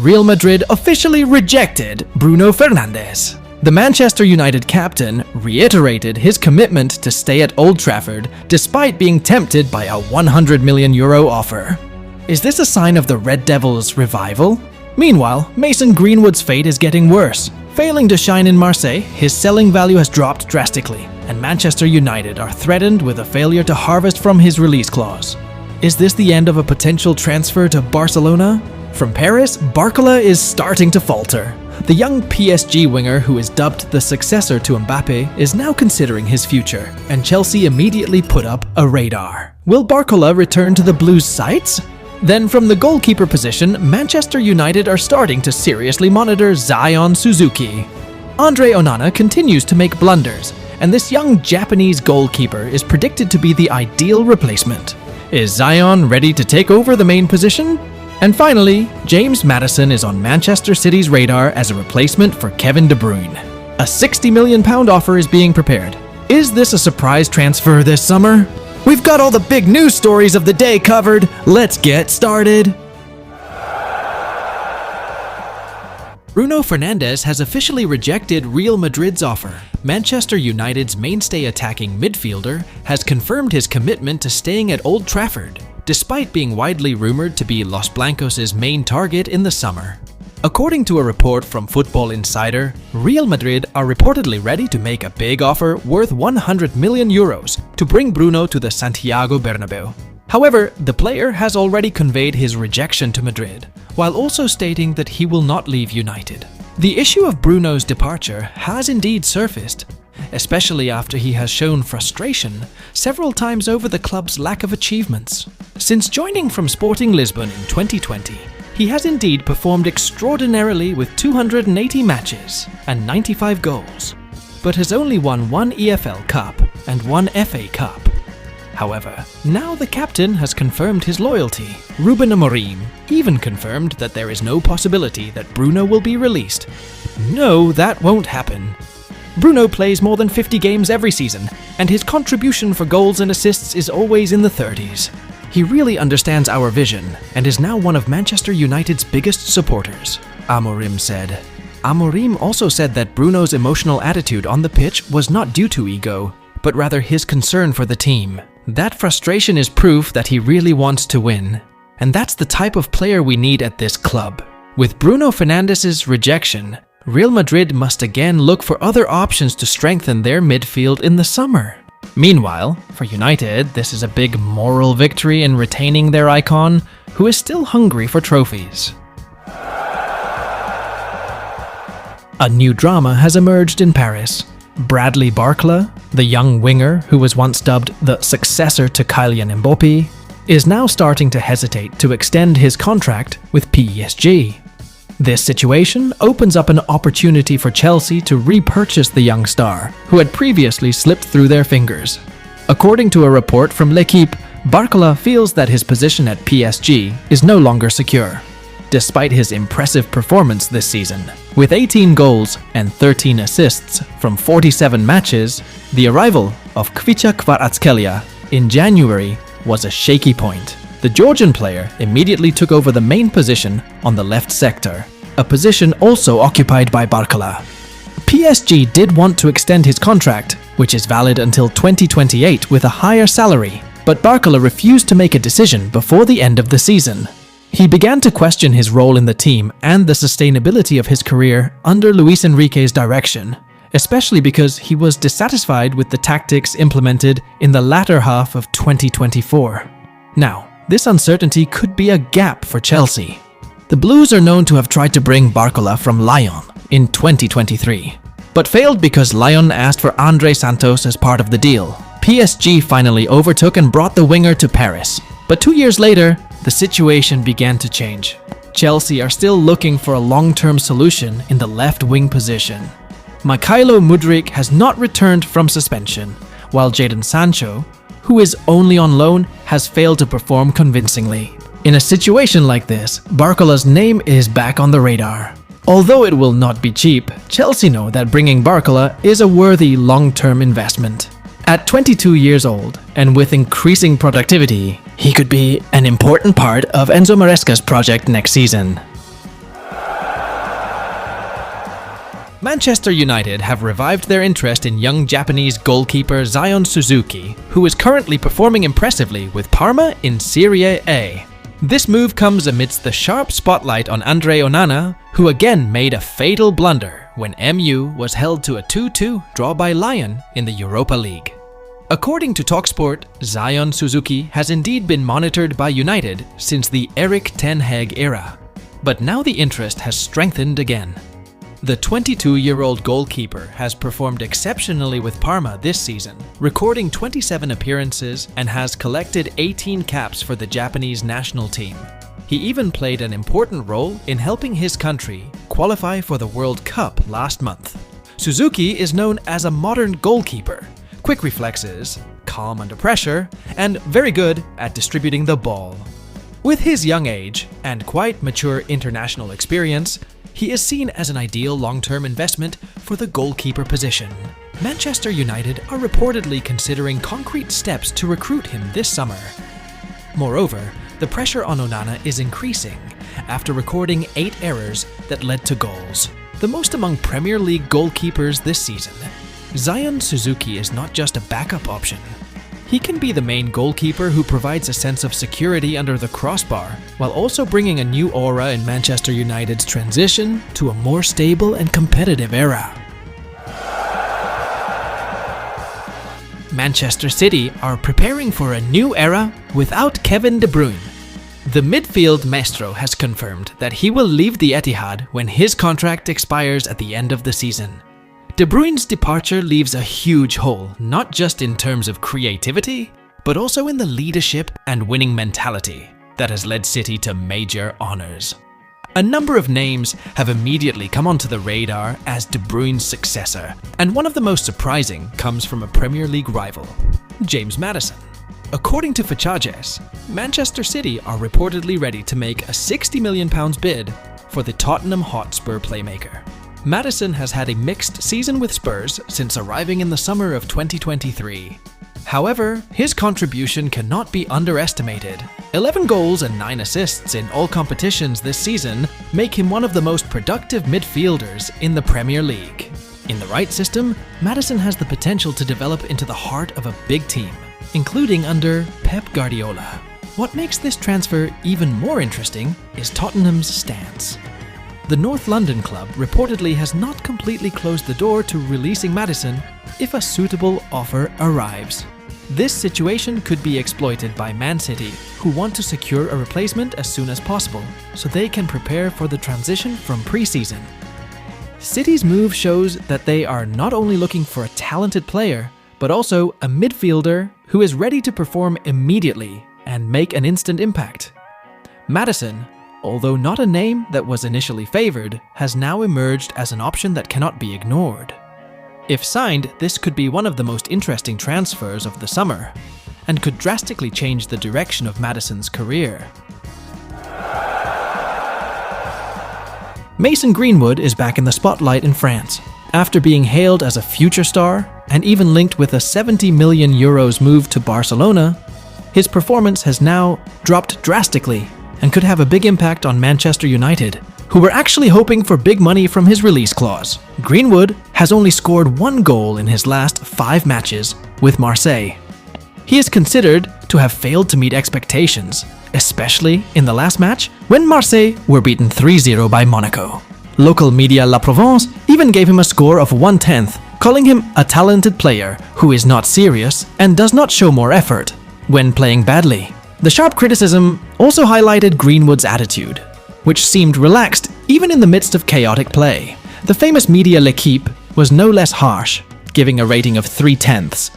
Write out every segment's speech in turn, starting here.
Real Madrid officially rejected Bruno Fernandes. The Manchester United captain reiterated his commitment to stay at Old Trafford despite being tempted by a €100 million offer. Is this a sign of the Red Devils' revival? Meanwhile, Mason Greenwood's fate is getting worse. Failing to shine in Marseille, his selling value has dropped drastically, and Manchester United are threatened with a failure to harvest from his release clause. Is this the end of a potential transfer to Barcelona? From Paris, Barcola is starting to falter. The young PSG winger, who is dubbed the successor to Mbappe, is now considering his future, and Chelsea immediately put up a radar. Will Barcola return to the Blues' sights? Then from the goalkeeper position, Manchester United are starting to seriously monitor Zion Suzuki. Andre Onana continues to make blunders, and this young Japanese goalkeeper is predicted to be the ideal replacement. Is Zion ready to take over the main position? And finally, James Maddison is on Manchester City's radar as a replacement for Kevin De Bruyne. A £60 million offer is being prepared. Is this a surprise transfer this summer? We've got all the big news stories of the day covered. Let's get started. Bruno Fernandes has officially rejected Real Madrid's offer. Manchester United's mainstay attacking midfielder has confirmed his commitment to staying at Old Trafford, despite being widely rumored to be Los Blancos' main target in the summer. According to a report from Football Insider, Real Madrid are reportedly ready to make a big offer worth €100 million to bring Bruno to the Santiago Bernabeu. However, the player has already conveyed his rejection to Madrid, while also stating that he will not leave United. The issue of Bruno's departure has indeed surfaced, especially after he has shown frustration several times over the club's lack of achievements. Since joining from Sporting Lisbon in 2020, he has indeed performed extraordinarily with 280 matches and 95 goals, but has only won one EFL Cup and one FA Cup. However, now the captain has confirmed his loyalty. Ruben Amorim even confirmed that there is no possibility that Bruno will be released. No, that won't happen. Bruno plays more than 50 games every season, and his contribution for goals and assists is always in the 30s. He really understands our vision, and is now one of Manchester United's biggest supporters, Amorim said. Amorim also said that Bruno's emotional attitude on the pitch was not due to ego, but rather his concern for the team. That frustration is proof that he really wants to win, and that's the type of player we need at this club. With Bruno Fernandes' rejection, Real Madrid must again look for other options to strengthen their midfield in the summer. Meanwhile, for United, this is a big moral victory in retaining their icon, who is still hungry for trophies. A new drama has emerged in Paris. Bradley Barcola, the young winger who was once dubbed the successor to Kylian Mbappe, is now starting to hesitate to extend his contract with PSG. This situation opens up an opportunity for Chelsea to repurchase the young star, who had previously slipped through their fingers. According to a report from L'Equipe, Barcola feels that his position at PSG is no longer secure. Despite his impressive performance this season, with 18 goals and 13 assists from 47 matches, the arrival of Khvicha Kvaratskhelia in January was a shaky point. The Georgian player immediately took over the main position on the left sector, a position also occupied by Barcola. PSG did want to extend his contract, which is valid until 2028 with a higher salary, but Barcola refused to make a decision before the end of the season. He began to question his role in the team and the sustainability of his career under Luis Enrique's direction, especially because he was dissatisfied with the tactics implemented in the latter half of 2024. Now, this uncertainty could be a gap for Chelsea. The Blues are known to have tried to bring Barcola from Lyon in 2023, but failed because Lyon asked for Andre Santos as part of the deal. PSG finally overtook and brought the winger to Paris, but 2 years later, the situation began to change. Chelsea are still looking for a long-term solution in the left wing position. Mykhailo Mudryk has not returned from suspension, while Jadon Sancho, who is only on loan, has failed to perform convincingly. In a situation like this, Barcola's name is back on the radar. Although it will not be cheap, Chelsea know that bringing Barcola is a worthy long-term investment. At 22 years old, and with increasing productivity, he could be an important part of Enzo Maresca's project next season. Manchester United have revived their interest in young Japanese goalkeeper Zion Suzuki, who is currently performing impressively with Parma in Serie A. This move comes amidst the sharp spotlight on Andre Onana, who again made a fatal blunder when MU was held to a 2-2 draw by Lyon in the Europa League. According to TalkSport, Zion Suzuki has indeed been monitored by United since the Erik ten Hag era, but now the interest has strengthened again. The 22-year-old goalkeeper has performed exceptionally with Parma this season, recording 27 appearances and has collected 18 caps for the Japanese national team. He even played an important role in helping his country qualify for the World Cup last month. Suzuki is known as a modern goalkeeper, quick reflexes, calm under pressure, and very good at distributing the ball. With his young age and quite mature international experience, he is seen as an ideal long-term investment for the goalkeeper position. Manchester United are reportedly considering concrete steps to recruit him this summer. Moreover, the pressure on Onana is increasing after recording 8 errors that led to goals, the most among Premier League goalkeepers this season. Zion Suzuki is not just a backup option. He can be the main goalkeeper who provides a sense of security under the crossbar, while also bringing a new aura in Manchester United's transition to a more stable and competitive era. Manchester City are preparing for a new era without Kevin De Bruyne. The midfield maestro has confirmed that he will leave the Etihad when his contract expires at the end of the season. De Bruyne's departure leaves a huge hole, not just in terms of creativity, but also in the leadership and winning mentality that has led City to major honours. A number of names have immediately come onto the radar as De Bruyne's successor, and one of the most surprising comes from a Premier League rival, James Maddison. According to Fichajes, Manchester City are reportedly ready to make a £60 million bid for the Tottenham Hotspur playmaker. Maddison has had a mixed season with Spurs since arriving in the summer of 2023. However, his contribution cannot be underestimated. 11 goals and 9 assists in all competitions this season make him one of the most productive midfielders in the Premier League. In the right system, Maddison has the potential to develop into the heart of a big team, including under Pep Guardiola. What makes this transfer even more interesting is Tottenham's stance. The North London club reportedly has not completely closed the door to releasing Maddison if a suitable offer arrives. This situation could be exploited by Man City, who want to secure a replacement as soon as possible so they can prepare for the transition from pre-season. City's move shows that they are not only looking for a talented player, but also a midfielder who is ready to perform immediately and make an instant impact. Maddison, although not a name that was initially favored, has now emerged as an option that cannot be ignored. If signed, this could be one of the most interesting transfers of the summer, and could drastically change the direction of Maddison's career. Mason Greenwood is back in the spotlight in France, after being hailed as a future star and even linked with a €70 million move to Barcelona. His performance has now dropped drastically and could have a big impact on Manchester United, who were actually hoping for big money from his release clause. Greenwood has only scored 1 goal in his last 5 matches with Marseille. He is considered to have failed to meet expectations, especially in the last match when Marseille were beaten 3-0 by Monaco. Local media La Provence even gave him a score of 1/10, calling him a talented player who is not serious and does not show more effort when playing badly. The sharp criticism also highlighted Greenwood's attitude, which seemed relaxed even in the midst of chaotic play. The famous media L'Equipe was no less harsh, giving a rating of 3/10,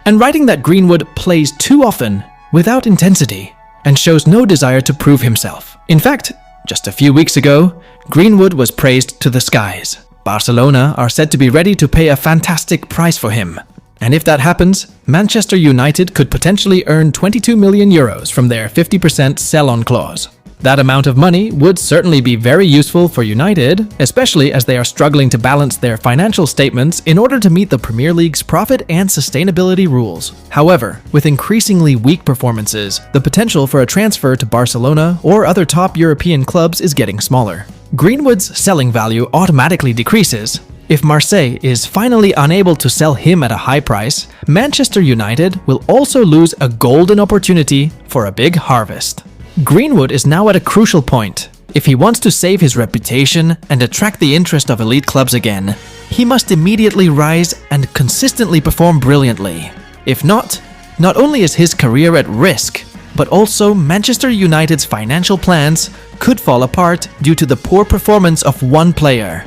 and writing that Greenwood plays too often without intensity and shows no desire to prove himself. In fact, just a few weeks ago, Greenwood was praised to the skies. Barcelona are said to be ready to pay a fantastic price for him. And if that happens, Manchester United could potentially earn €22 million from their 50% sell-on clause. That amount of money would certainly be very useful for United, especially as they are struggling to balance their financial statements in order to meet the Premier League's profit and sustainability rules. However, with increasingly weak performances, the potential for a transfer to Barcelona or other top European clubs is getting smaller. Greenwood's selling value automatically decreases, If Marseille is finally unable to sell him at a high price, Manchester United will also lose a golden opportunity for a big harvest. Greenwood is now at a crucial point. If he wants to save his reputation and attract the interest of elite clubs again, he must immediately rise and consistently perform brilliantly. If not only is his career at risk, but also Manchester United's financial plans could fall apart due to the poor performance of one player.